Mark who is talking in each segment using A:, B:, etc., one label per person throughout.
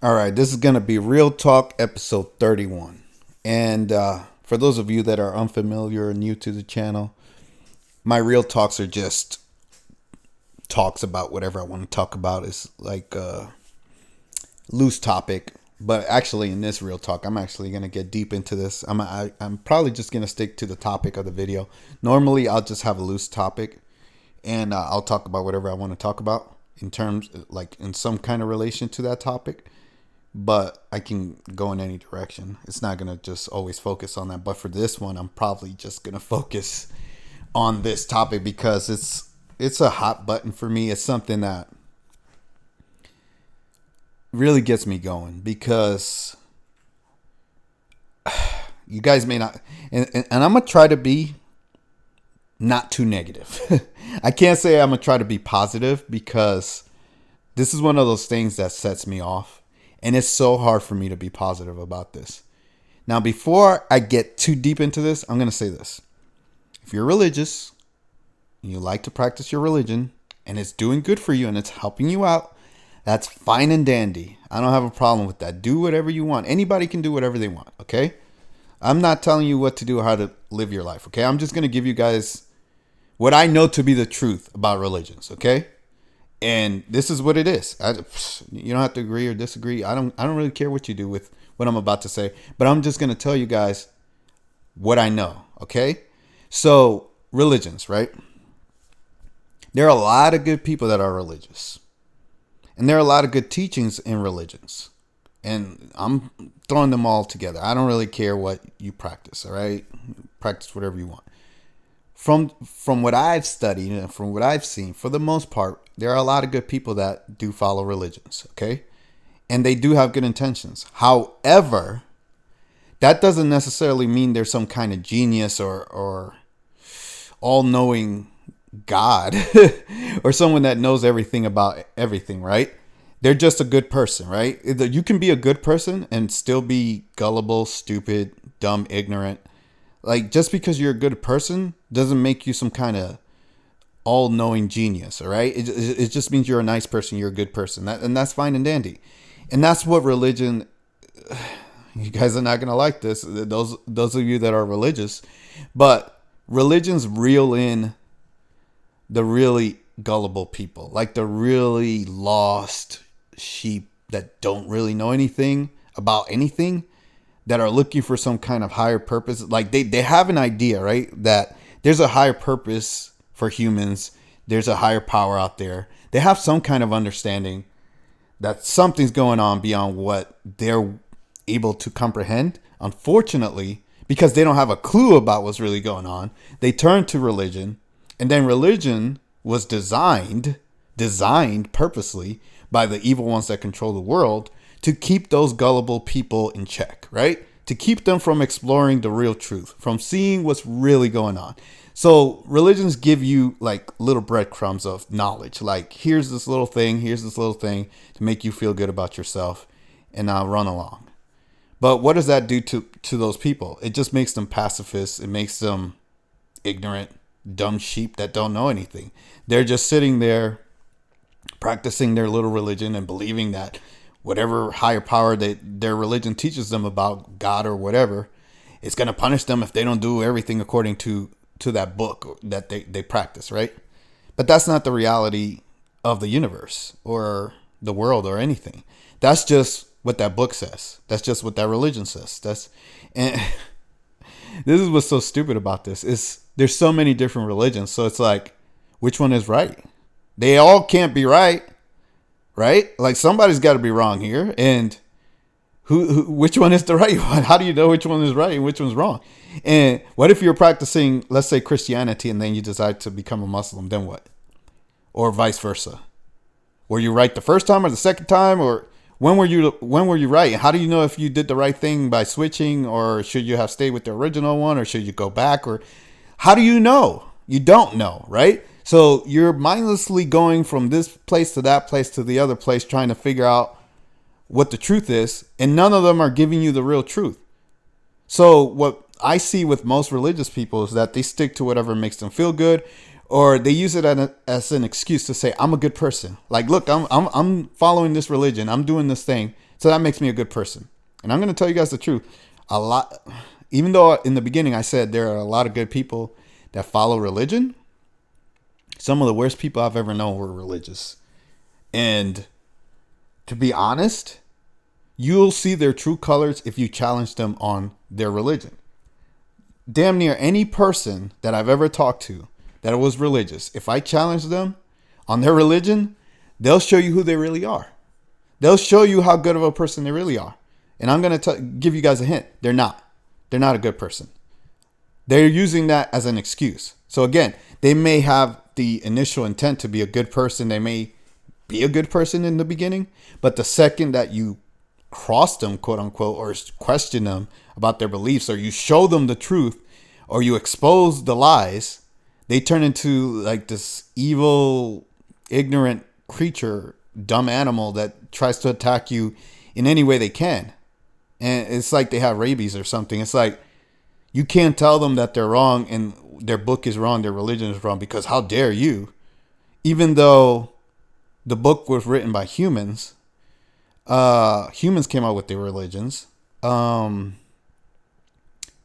A: All right, this is going to be Real Talk episode 31. And for those of you that are unfamiliar or new to the channel, my Real Talks are just talks about whatever I want to talk about. It's like a loose topic. But actually, in this Real Talk, I'm actually going to get deep into this. I'm probably just going to stick to the topic of the video. Normally, I'll just have a loose topic and I'll talk about whatever I want to talk about in terms, like in some kind of relation to that topic, but I can go in any direction. It's not going to just always focus on that. But for this one, I'm probably just going to focus on this topic because it's a hot button for me. It's something that really gets me going because you guys may not, and I'm going to try to be not too negative. I can't say I'm going to try to be positive because this is one of those things that sets me off. And it's so hard for me to be positive about this. Now, before I get too deep into this, I'm going to say this. If you're religious, and you like to practice your religion, and it's doing good for you and it's helping you out, that's fine and dandy. I don't have a problem with that. Do whatever you want. Anybody can do whatever they want, okay? I'm not telling you what to do or how to live your life, okay? I'm just going to give you guys what I know to be the truth about religions, okay? And this is what it is. You don't have to agree or disagree. I don't really care what you do with what I'm about to say, but I'm just going to tell you guys what I know, okay? So, religions, right? There are a lot of good people that are religious. And there are a lot of good teachings in religions. And I'm throwing them all together. I don't really care what you practice, all right? Practice whatever you want. From what I've studied and from what I've seen, for the most part, there are a lot of good people that do follow religions, okay? And they do have good intentions. However, that doesn't necessarily mean there's some kind of genius or all-knowing God or someone that knows everything about everything, right? They're just a good person, right? You can be a good person and still be gullible, stupid, dumb, ignorant. Like, just because you're a good person doesn't make you some kind of all-knowing genius, all right? It just means you're a nice person, you're a good person, and that's fine and dandy. And that's what religion, you guys are not going to like this, those of you that are religious, but religions reel in the really gullible people, like the really lost sheep that don't really know anything about anything, that are looking for some kind of higher purpose. Like they have an idea, right? That there's a higher purpose for humans. There's a higher power out there. They have some kind of understanding that something's going on beyond what they're able to comprehend. Unfortunately, because they don't have a clue about what's really going on, they turn to religion. And then religion was designed purposely by the evil ones that control the world to keep those gullible people in check, right? To keep them from exploring the real truth, from seeing what's really going on. So religions give you like little breadcrumbs of knowledge. Like, here's this little thing to make you feel good about yourself, and now run along. But what does that do to those people? It just makes them pacifists. It makes them ignorant, dumb sheep that don't know anything. They're just sitting there practicing their little religion and believing that whatever higher power their religion teaches them about God or whatever, it's going to punish them if they don't do everything according to that book that they practice, right? But that's not the reality of the universe or the world or anything. That's just what that book says. That's just what that religion says. And this is what's so stupid about this is there's so many different religions. So it's like, which one is right? They all can't be right. Right? Like, somebody's got to be wrong here. And which one is the right one? How do you know which one is right and which one's wrong? And what if you're practicing, let's say, Christianity, and then you decide to become a Muslim? Then what? Or vice versa? Were you right the first time or the second time? Or when were you right? How do you know if you did the right thing by switching, or should you have stayed with the original one, or should you go back? Or how do you know? You don't know, right? So you're mindlessly going from this place to that place to the other place, trying to figure out what the truth is, and none of them are giving you the real truth. So what I see with most religious people is that they stick to whatever makes them feel good, or they use it as an excuse to say, I'm a good person. Like, look, I'm following this religion. I'm doing this thing. So that makes me a good person. And I'm going to tell you guys the truth. A lot, even though in the beginning I said there are a lot of good people that follow religion, some of the worst people I've ever known were religious. And to be honest, you'll see their true colors if you challenge them on their religion. Damn near any person that I've ever talked to that was religious, if I challenge them on their religion, they'll show you who they really are. They'll show you how good of a person they really are. And I'm going to give you guys a hint. They're not. They're not a good person. They're using that as an excuse. So again, they may have the initial intent to be a good person. They may be a good person in the beginning. But the second that you cross them, quote unquote, or question them about their beliefs, or you show them the truth, or you expose the lies, they turn into like this evil, ignorant creature, dumb animal that tries to attack you in any way they can. And it's like they have rabies or something. It's like you can't tell them that they're wrong and their book is wrong, their religion is wrong, because how dare you? Even though the book was written by humans, humans came out with their religions.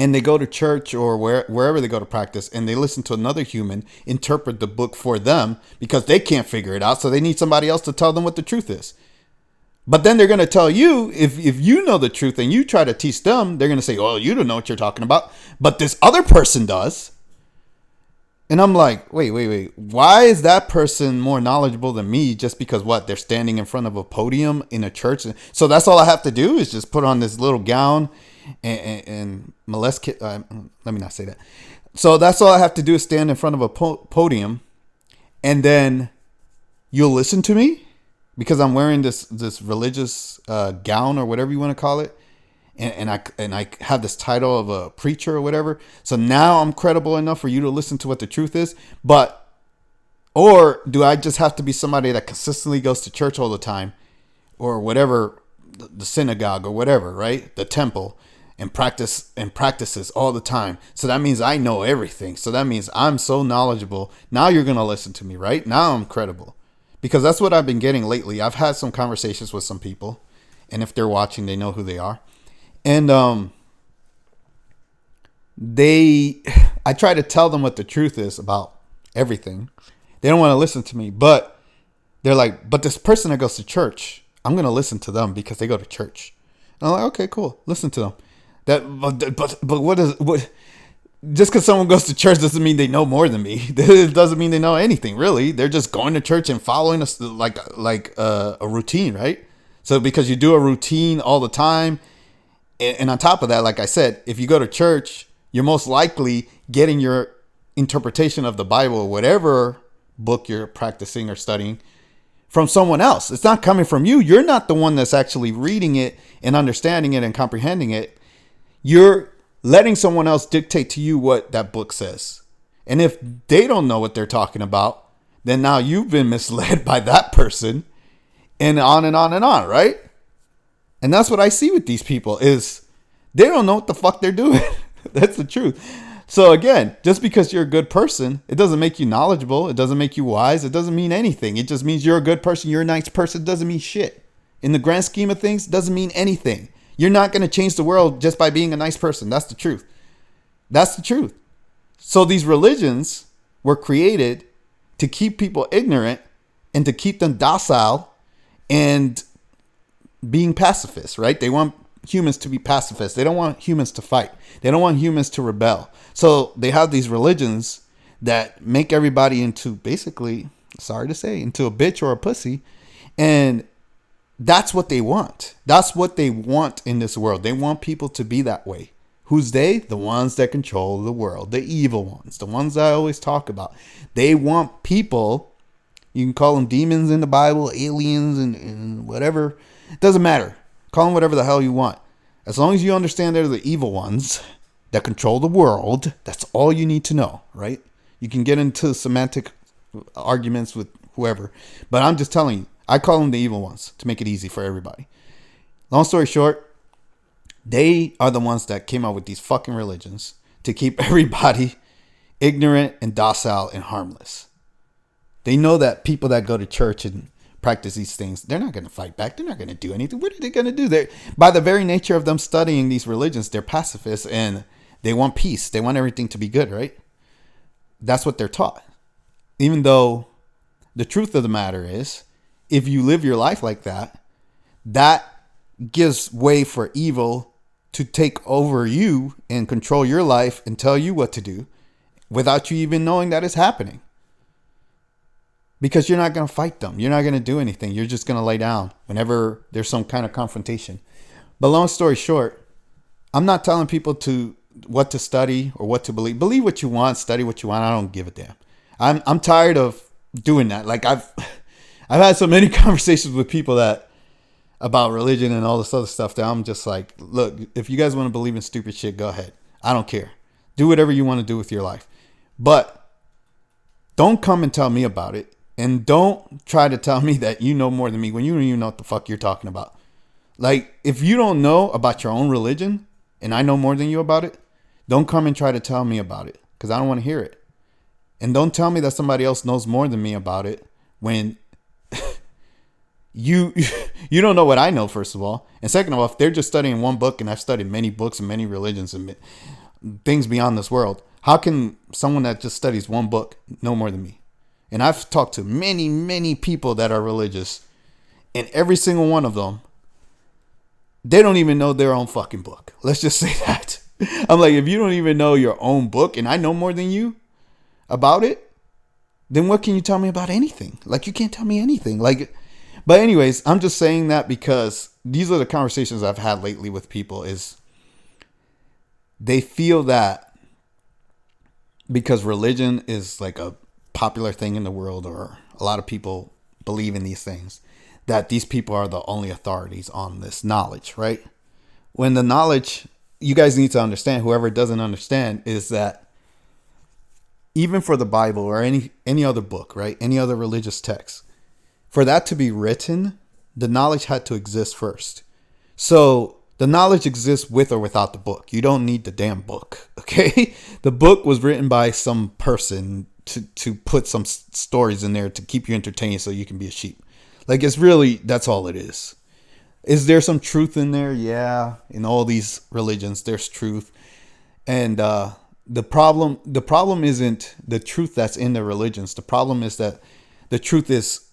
A: And they go to church or wherever they go to practice, and they listen to another human interpret the book for them because they can't figure it out. So they need somebody else to tell them what the truth is. But then they're going to tell you, if you know the truth and you try to teach them, they're going to say, oh, you don't know what you're talking about. But this other person does. And I'm like, wait. Why is that person more knowledgeable than me just because what? They're standing in front of a podium in a church. So that's all I have to do is just put on this little gown and molest kids. Let me not say that. So that's all I have to do is stand in front of a podium, and then you'll listen to me because I'm wearing this religious gown or whatever you want to call it, and I have this title of a preacher or whatever. So now I'm credible enough for you to listen to what the truth is. Or do I just have to be somebody that consistently goes to church all the time, or whatever, the synagogue or whatever, right? The temple. And practices all the time. So that means I know everything. So that means I'm so knowledgeable. Now you're going to listen to me, right? Now I'm credible. Because that's what I've been getting lately. I've had some conversations with some people. And if they're watching, they know who they are. And I try to tell them what the truth is about everything. They don't want to listen to me. But they're like, but this person that goes to church, I'm going to listen to them because they go to church. And I'm like, okay, cool. Listen to them. But what? Just because someone goes to church doesn't mean they know more than me. It doesn't mean they know anything, really. They're just going to church and following us like a routine, right? So because you do a routine all the time, and on top of that, like I said, if you go to church, you're most likely getting your interpretation of the Bible or whatever book you're practicing or studying from someone else. It's not coming from you. You're not the one that's actually reading it and understanding it and comprehending it. You're letting someone else dictate to you what that book says. And if they don't know what they're talking about, then now you've been misled by that person, and on and on and on, right? And that's what I see with these people is they don't know what the fuck they're doing. That's the truth. So again, just because you're a good person, it doesn't make you knowledgeable. It doesn't make you wise. It doesn't mean anything. It just means you're a good person. You're a nice person. It doesn't mean shit. In the grand scheme of things, it doesn't mean anything. You're not going to change the world just by being a nice person. That's the truth. That's the truth. So these religions were created to keep people ignorant and to keep them docile and being pacifists, right? They want humans to be pacifists. They don't want humans to fight. They don't want humans to rebel. So they have these religions that make everybody into, basically, sorry to say, into a bitch or a pussy. And that's what they want. That's what they want in this world. They want people to be that way. Who's they? The ones that control the world. The evil ones. The ones I always talk about. They want people, you can call them demons in the Bible, aliens and whatever. It doesn't matter. Call them whatever the hell you want. As long as you understand they're the evil ones that control the world, that's all you need to know, right? You can get into semantic arguments with whoever. But I'm just telling you, I call them the evil ones to make it easy for everybody. Long story short, they are the ones that came out with these fucking religions to keep everybody ignorant and docile and harmless. They know that people that go to church and practice these things, they're not going to fight back. They're not going to do anything. What are they going to do? By the very nature of them studying these religions, they're pacifists and they want peace. They want everything to be good, right? That's what they're taught. Even though the truth of the matter is, if you live your life like that, that gives way for evil to take over you and control your life and tell you what to do without you even knowing that it's happening. Because you're not going to fight them. You're not going to do anything. You're just going to lay down whenever there's some kind of confrontation. But long story short, I'm not telling people what to study or what to believe. Believe what you want, study what you want. I don't give a damn. I'm tired of doing that. Like I've had so many conversations with people about religion and all this other stuff that I'm just like, look, if you guys want to believe in stupid shit, go ahead. I don't care. Do whatever you want to do with your life. But don't come and tell me about it. And don't try to tell me that you know more than me when you don't even know what the fuck you're talking about. Like, if you don't know about your own religion and I know more than you about it, don't come and try to tell me about it because I don't want to hear it. And don't tell me that somebody else knows more than me about it when you don't know what I know, first of all. And second of all, if they're just studying one book and I've studied many books and many religions and things beyond this world, how can someone that just studies one book know more than me? And I've talked to many, many people that are religious, and every single one of them, they don't even know their own fucking book. Let's just say that. I'm like, if you don't even know your own book and I know more than you about it, then what can you tell me about anything? Like, you can't tell me anything. Like, but anyways, I'm just saying that because these are the conversations I've had lately with people is they feel that because religion is like a popular thing in the world, or a lot of people believe in these things, that these people are the only authorities on this knowledge, right? When the knowledge, you guys need to understand, whoever doesn't understand, is that even for the Bible or any other book, right? Any other religious text, for that to be written, the knowledge had to exist first. So the knowledge exists with or without the book. You don't need the damn book, okay? The book was written by some person to put some stories in there to keep you entertained so you can be a sheep. Like, it's really, that's all it is. Is there some truth in there? Yeah. In all these religions, there's truth. And the problem isn't the truth that's in the religions. The problem is that the truth is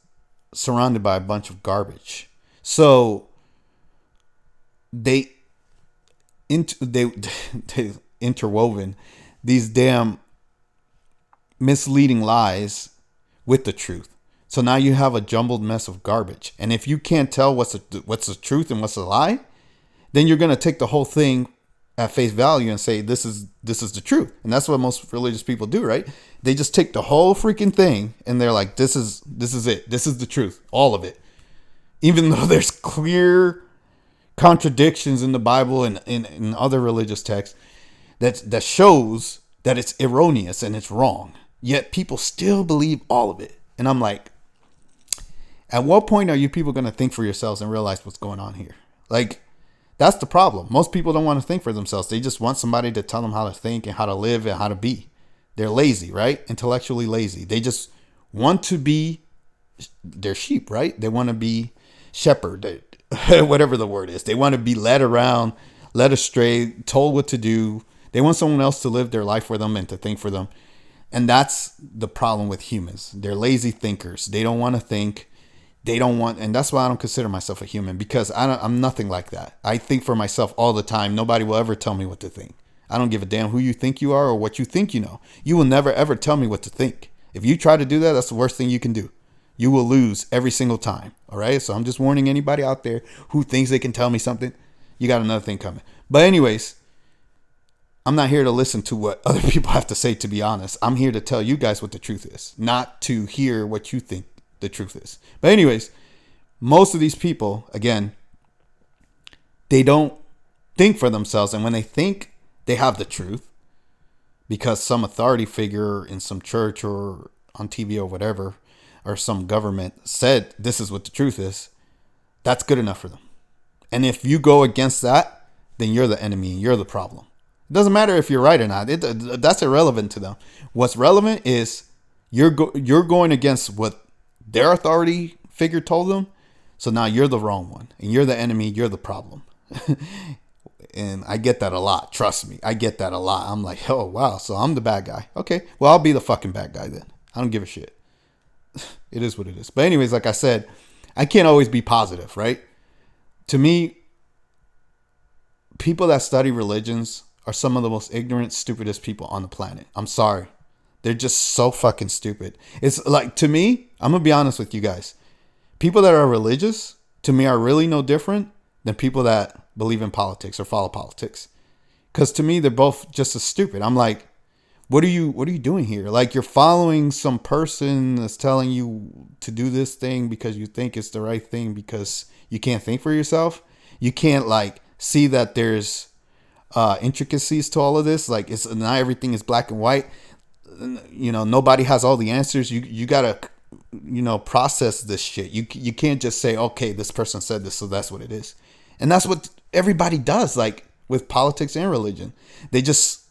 A: surrounded by a bunch of garbage. So they interwoven these damn misleading lies with the truth. So now you have a jumbled mess of garbage. And if you can't tell what's the truth and what's a lie, then you're going to take the whole thing at face value and say, this is the truth. And that's what most religious people do, right? They just take the whole freaking thing and they're like, this is it. This is the truth. All of it. Even though there's clear contradictions in the Bible and in other religious texts that shows that it's erroneous and it's wrong. Yet people still believe all of it. And I'm like, at what point are you people going to think for yourselves and realize what's going on here? Like, that's the problem. Most people don't want to think for themselves. They just want somebody to tell them how to think and how to live and how to be. They're lazy, right? Intellectually lazy. They just want to be their sheep, right? They want to be shepherded, whatever the word is. They want to be led around, led astray, told what to do. They want someone else to live their life for them and to think for them. And that's the problem with humans. They're lazy thinkers. They don't want to think. They don't want, and that's why I don't consider myself a human, because I'm nothing like that. I think for myself all the time. Nobody will ever tell me what to think. I don't give a damn who you think you are or what you think you know. You will never ever tell me what to think. If you try to do that, that's the worst thing you can do. You will lose every single time. All right. So I'm just warning anybody out there who thinks they can tell me something. You got another thing coming. But anyways, I'm not here to listen to what other people have to say, to be honest. I'm here to tell you guys what the truth is, not to hear what you think the truth is. But anyways, most of these people, again, they don't think for themselves. And when they think they have the truth because some authority figure in some church or on TV or whatever, or some government said this is what the truth is, that's good enough for them. And if you go against that, then you're the enemy and you're the problem. It doesn't matter if you're right or not. That's irrelevant to them. What's relevant is you're going against what their authority figure told them. So now you're the wrong one, and you're the enemy. You're the problem. And I get that a lot. Trust me, I get that a lot. I'm like, oh wow, so I'm the bad guy. Okay, well I'll be the fucking bad guy then. I don't give a shit. It is what it is. But anyways, like I said, I can't always be positive, right? To me, people that study religions are some of the most ignorant, stupidest people on the planet. I'm sorry. They're just so fucking stupid. It's like, to me, I'm going to be honest with you guys. People that are religious, to me, are really no different than people that believe in politics or follow politics. Because to me, they're both just as stupid. I'm like, what are you doing here? Like, you're following some person that's telling you to do this thing because you think it's the right thing, because you can't think for yourself. You can't like see that there's intricacies to all of this. Like, it's not everything is black and white. You know, nobody has all the answers. You gotta, you know, process this shit. You can't just say, okay, this person said this, so that's what it is. And that's what everybody does, like with politics and religion. They just,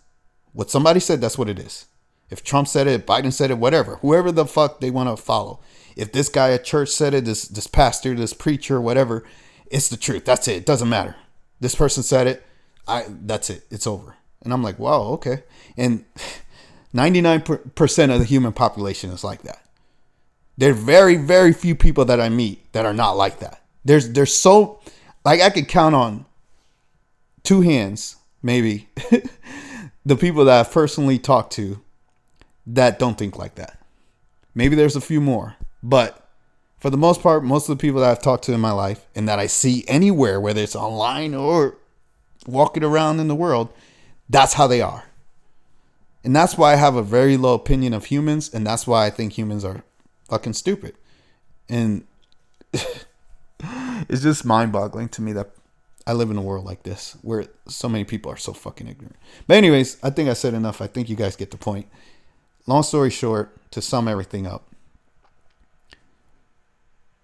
A: what somebody said, that's what it is. If Trump said it, Biden said it, whatever, whoever the fuck they want to follow. If this guy at church said it, this pastor, this preacher, whatever, it's the truth. That's it. It doesn't matter. This person said it. That's it. It's over. And I'm like, wow, okay. And 99% of the human population is like that. There are very, very few people that I meet that are not like that. There's so, like, I could count on two hands, maybe, the people that I've personally talked to that don't think like that. Maybe there's a few more, but for the most part, most of the people that I've talked to in my life and that I see anywhere, whether it's online or walking around in the world, that's how they are. And that's why I have a very low opinion of humans, and that's why I think humans are fucking stupid. And it's just mind-boggling to me that I live in a world like this where so many people are so fucking ignorant. But anyways, I think I said enough. I think you guys get the point. Long story short, to sum everything up,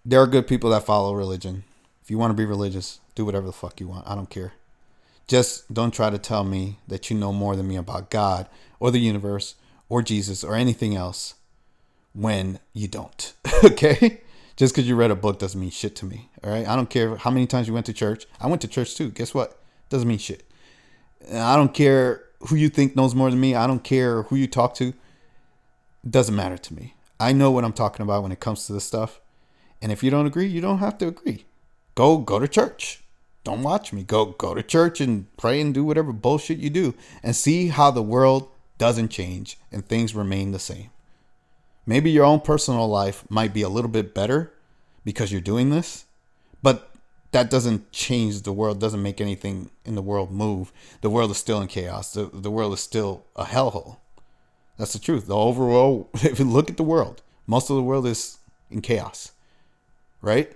A: there are good people that follow religion. If you want to be religious, do whatever the fuck you want. I don't care. Just don't try to tell me that you know more than me about God or the universe or Jesus or anything else when you don't. Okay? Just because you read a book doesn't mean shit to me. All right? I don't care how many times you went to church. I went to church too. Guess what? Doesn't mean shit. And I don't care who you think knows more than me. I don't care who you talk to. It doesn't matter to me. I know what I'm talking about when it comes to this stuff. And if you don't agree, you don't have to agree. Go to church. Don't watch me. Go to church and pray and do whatever bullshit you do and see how the world doesn't change and things remain the same. Maybe your own personal life might be a little bit better because you're doing this, but that doesn't change the world, doesn't make anything in the world move. The world is still in chaos. The world is still a hellhole. That's the truth. The overall, if you look at the world, most of the world is in chaos, right?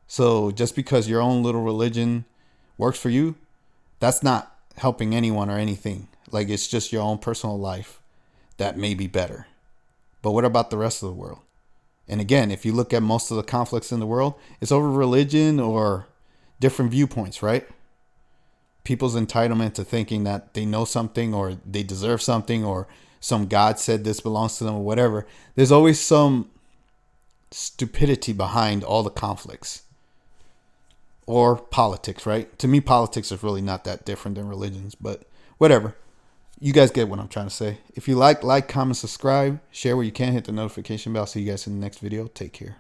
A: So just because your own little religion works for you, that's not helping anyone or anything. Like, it's just your own personal life that may be better. But what about the rest of the world? And again, if you look at most of the conflicts in the world, it's over religion or different viewpoints, right? People's entitlement to thinking that they know something or they deserve something or some God said this belongs to them or whatever. There's always some stupidity behind all the conflicts. Or politics, right? To me, politics is really not that different than religions, but whatever. You guys get what I'm trying to say. If you like, comment, subscribe, share where you can, hit the notification bell. See you guys in the next video. Take care.